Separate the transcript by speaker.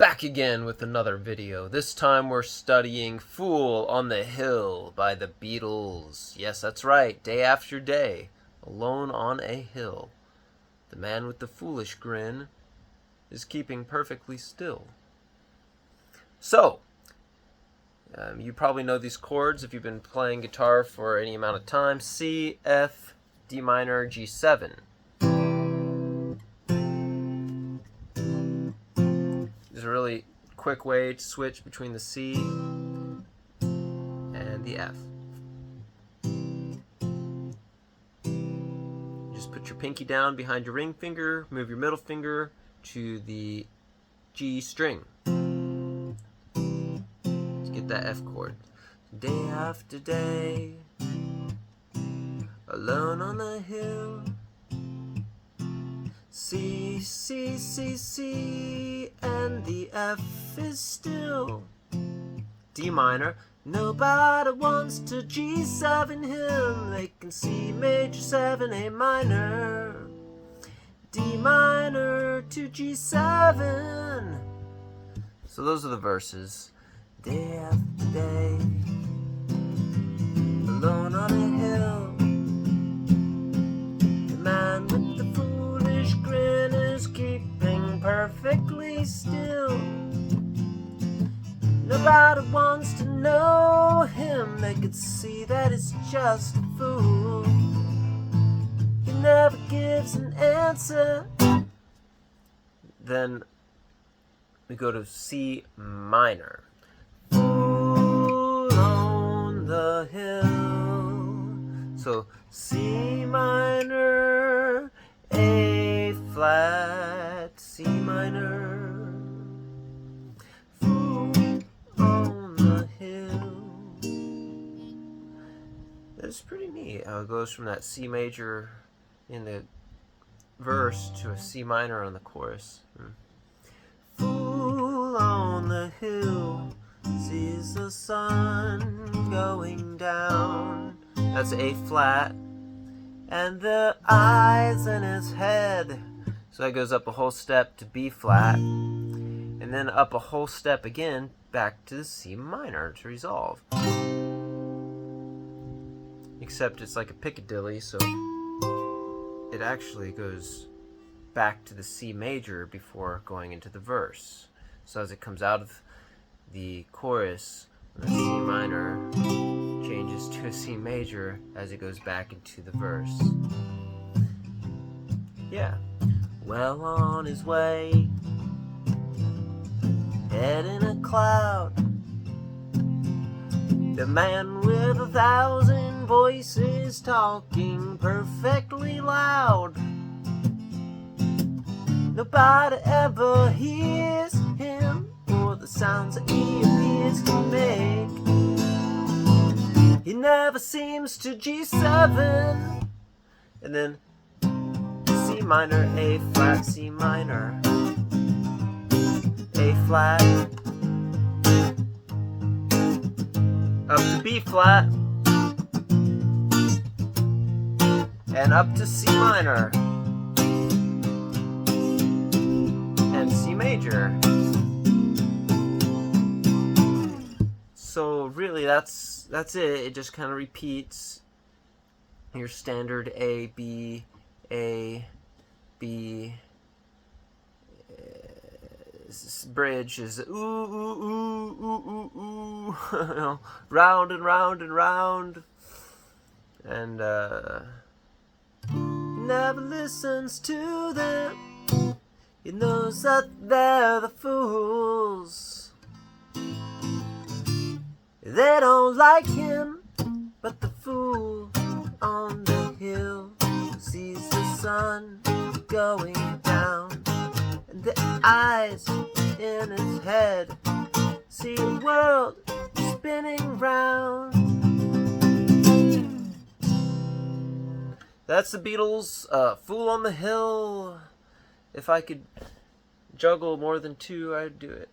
Speaker 1: Back again with another video. This time we're studying Fool on the Hill by the Beatles. Yes, that's right, day after day, alone on a hill. The man with the foolish grin is keeping perfectly still. So, you probably know these chords if you've been playing guitar for any amount of time. C, F, D minor, G7. There's a really quick way to switch between the C and the F. Just put your pinky down behind your ring finger, move your middle finger to the G string to get that F chord. Day after day, alone on the hill. C, C, C, C, and the F is still. D minor, nobody wants to G7 him. They can C major 7, A minor, D minor to G7. So those are the verses. Day after day, alone on a hill. The man with the foolish grin is keeping perfectly still. Nobody wants to know him. They could see that it's just a fool. He never gives an answer. Then we go to C minor. Fool on the hill. So C minor, A flat, C minor. Fool on the hill. That's pretty neat how it goes from that C major in the verse to a C minor on the chorus. Fool on the hill sees the sun going down. That's A flat. And the eyes in his head. So that goes up a whole step to B flat. And then up a whole step again back to the C minor to resolve. Except it's like a Piccadilly, so it actually goes back to the C major before going into the verse. So as it comes out of the chorus, the C minor changes to a C major as it goes back into the verse. Yeah. Well on his way, head in a cloud, the man with 1,000 voices talking perfectly loud. Nobody ever hears him or the sounds that he appears to make. He never seems to G7. And then C minor, A flat, C minor, A flat, up to B flat, and up to C minor, and C major. So really that's it. It just kind of repeats your standard A, B, A, B. Bridge is ooh, ooh, ooh, ooh, ooh, ooh. You know, round and round and round. And he never listens to them. He knows that they're the fools. They don't like him, but the fool on the hill sees the sun going down, and the eyes in his head see the world spinning round. That's the Beatles, Fool on the Hill. If I could juggle more than two, I'd do it.